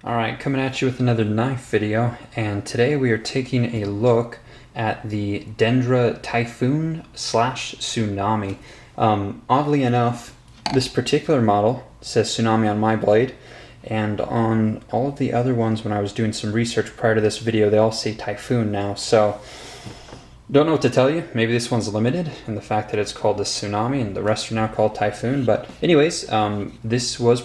Alright, coming at you with another knife video, and today we are taking a look at the Dendra Typhoon / Tsunami. Oddly enough, this particular model says Tsunami on my blade, and on all of the other ones when I was doing some research prior to this video, they all say Typhoon now, so don't know what to tell you. Maybe this one's limited in the fact that it's called the Tsunami and the rest are now called Typhoon, but anyways, this was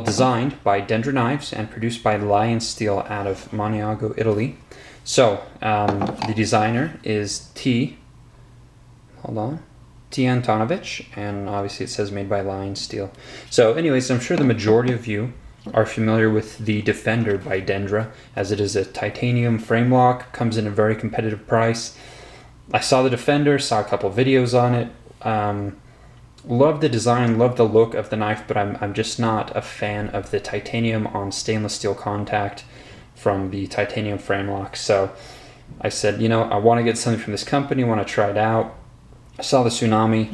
designed by Dendra Knives and produced by Lion Steel out of Maniago, Italy. So, the designer is T. Antonovich, and obviously it says made by Lion Steel. So anyways, I'm sure the majority of you are familiar with the Defender by Dendra, as it is a titanium frame lock, comes in a very competitive price. I saw the Defender, saw a couple videos on it. Love the design, love the look of the knife, but I'm just not a fan of the titanium on stainless steel contact from the titanium frame lock. So I said, you know, I want to get something from this company, want to try it out. I saw the Tsunami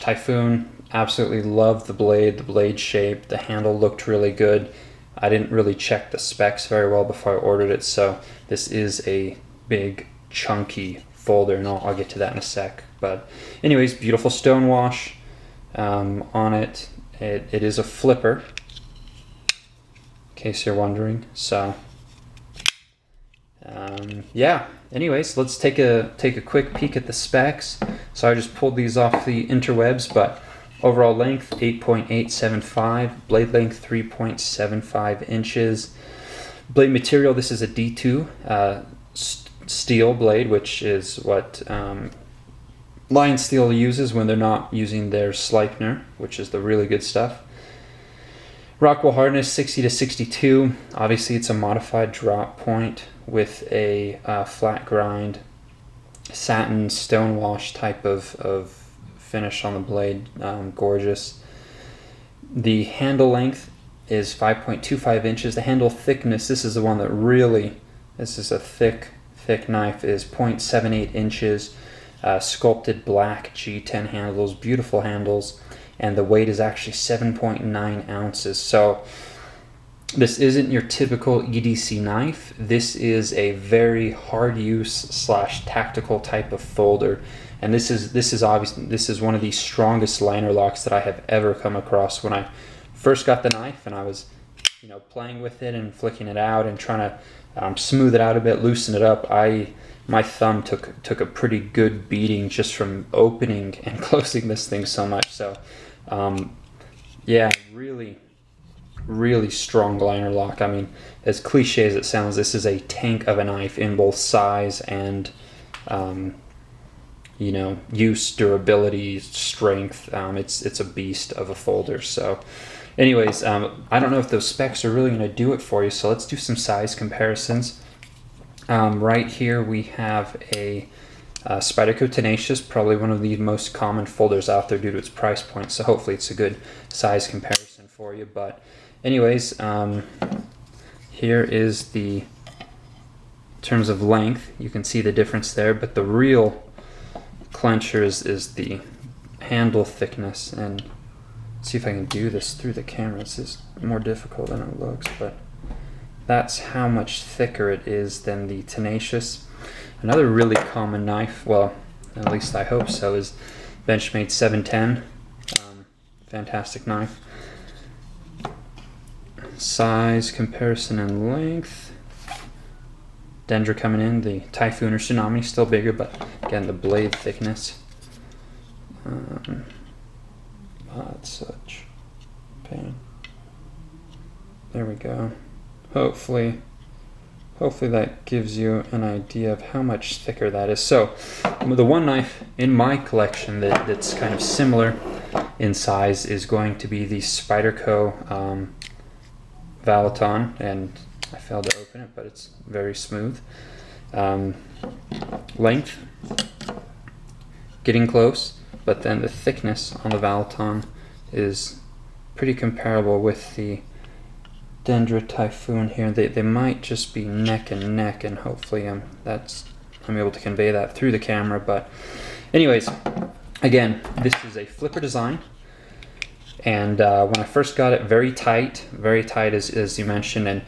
/ Typhoon, absolutely loved the blade shape, the handle looked really good. I didn't really check the specs very well before I ordered it, so this is a big chunky folder, and I'll get to that in a sec. But anyways, beautiful stone wash on it. It is a flipper, in case you're wondering. So yeah, anyways, let's take a quick peek at the specs. So I just pulled these off the interwebs, but overall length 8.875, blade length 3.75 inches. Blade material, this is a D2 steel blade, which is what Lion Steel uses when they're not using their Sleipner, which is the really good stuff. Rockwell hardness 60 to 62. Obviously it's a modified drop point with a flat grind satin stone wash type of finish on the blade. Gorgeous. The handle length is 5.25 inches. The handle thickness, this is the one that really, this is a thick knife, is 0.78 inches. Sculpted black G10 handles, beautiful handles, and the weight is actually 7.9 ounces. So this isn't your typical EDC knife. This is a very hard use / tactical type of folder, and this is one of the strongest liner locks that I have ever come across. When I first got the knife and I was, you know, playing with it and flicking it out and trying to smooth it out a bit, loosen it up, my thumb took a pretty good beating just from opening and closing this thing so much. So yeah, really strong liner lock. I mean, as cliche as it sounds, this is a tank of a knife in both size and you know, use, durability, strength. It's a beast of a folder. So anyways, I don't know if those specs are really going to do it for you, so let's do some size comparisons. Right here we have a Spyderco Tenacious, probably one of the most common folders out there due to its price point, so hopefully it's a good size comparison for you. But anyways, here is the, in terms of length, you can see the difference there, but the real clincher is the handle thickness. And let's see if I can do this through the camera. This is more difficult than it looks, but that's how much thicker it is than the Tenacious. Another really common knife, well, at least I hope so, is Benchmade 710. Fantastic knife. Size comparison and length. Dendra coming in, the Typhoon or Tsunami still bigger, but again, the blade thickness. That's such pain. There we go. Hopefully that gives you an idea of how much thicker that is. So the one knife in my collection that's kind of similar in size is going to be the Spyderco Valaton, and I failed to open it, but it's very smooth. Length, getting close, but then the thickness on the Valaton is pretty comparable with the Dendra Typhoon here. They might just be neck and neck, and hopefully I'm able to convey that through the camera. But anyways, again, this is a flipper design, And when I first got it, very tight as you mentioned, and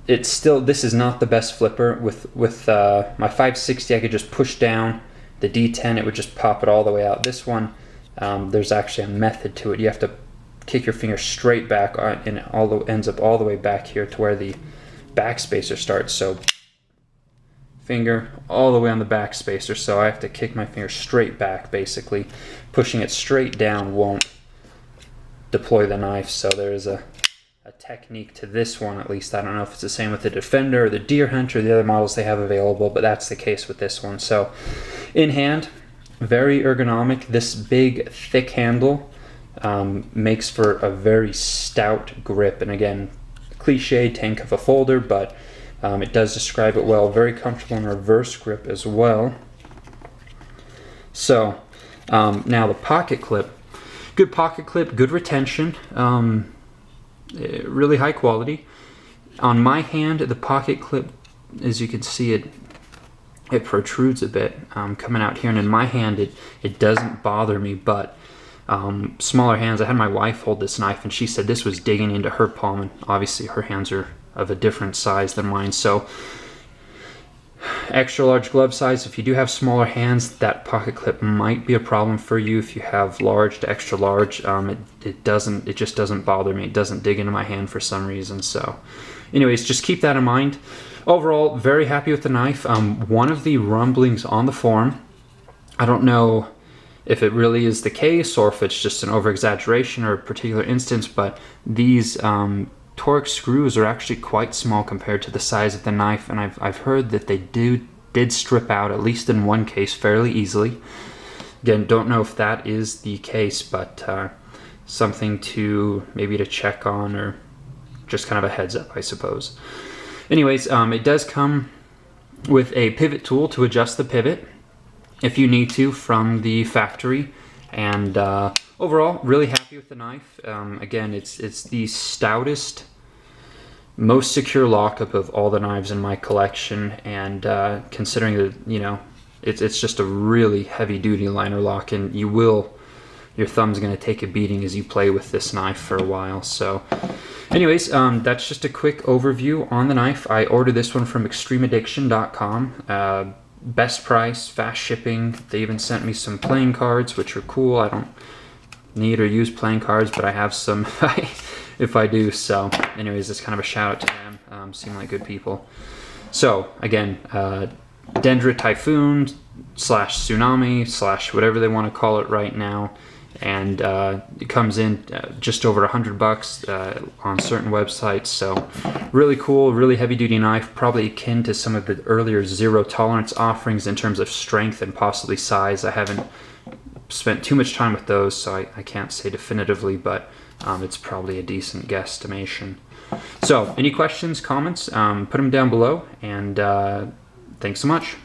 it's still, this is not the best flipper. With my 560, I could just push down the D10, it would just pop it all the way out. This one, there's actually a method to it. You have to kick your finger straight back, and it ends up all the way back here to where the backspacer starts. So finger all the way on the backspacer, so I have to kick my finger straight back. Basically, pushing it straight down won't deploy the knife. So there is a technique to this one, at least. I don't know if it's the same with the Defender or the Deer Hunter or the other models they have available, but that's the case with this one. So in hand, very ergonomic. This big thick handle makes for a very stout grip, and again, cliche tank of a folder, but it does describe it well. Very comfortable in reverse grip as well. So now the pocket clip, good pocket clip, good retention, really high quality. On my hand, the pocket clip, as you can see, it protrudes a bit coming out here, and in my hand it doesn't bother me, but smaller hands, I had my wife hold this knife and she said this was digging into her palm, and obviously her hands are of a different size than mine. So extra large glove size, if you do have smaller hands, that pocket clip might be a problem for you. If you have large to extra large, it just doesn't bother me. It doesn't dig into my hand for some reason. So anyways, just keep that in mind. Overall, very happy with the knife. One of the rumblings on the forum, I don't know if it really is the case or if it's just an over-exaggeration or a particular instance, but these Torx screws are actually quite small compared to the size of the knife, and I've heard that they did strip out, at least in one case, fairly easily. Again, don't know if that is the case, but something maybe to check on, or just kind of a heads up, I suppose. Anyways, it does come with a pivot tool to adjust the pivot if you need to from the factory, and overall, really happy with the knife. Again, it's the stoutest, most secure lockup of all the knives in my collection, and considering that, it's just a really heavy-duty liner lock, and your thumb's going to take a beating as you play with this knife for a while. So anyways, that's just a quick overview on the knife. I ordered this one from extremeaddiction.com. Best price, fast shipping. They even sent me some playing cards, which are cool. I don't need or use playing cards, but I have some if I do. So anyways, it's kind of a shout out to them. Seem like good people. So again, Dendra Typhoon / Tsunami / whatever they want to call it right now, and it comes in just over $100 on certain websites. So really cool, really heavy duty knife, probably akin to some of the earlier zero tolerance offerings in terms of strength and possibly size. I haven't spent too much time with those, so I can't say definitively, but it's probably a decent guesstimation. So any questions, comments, put them down below, and thanks so much.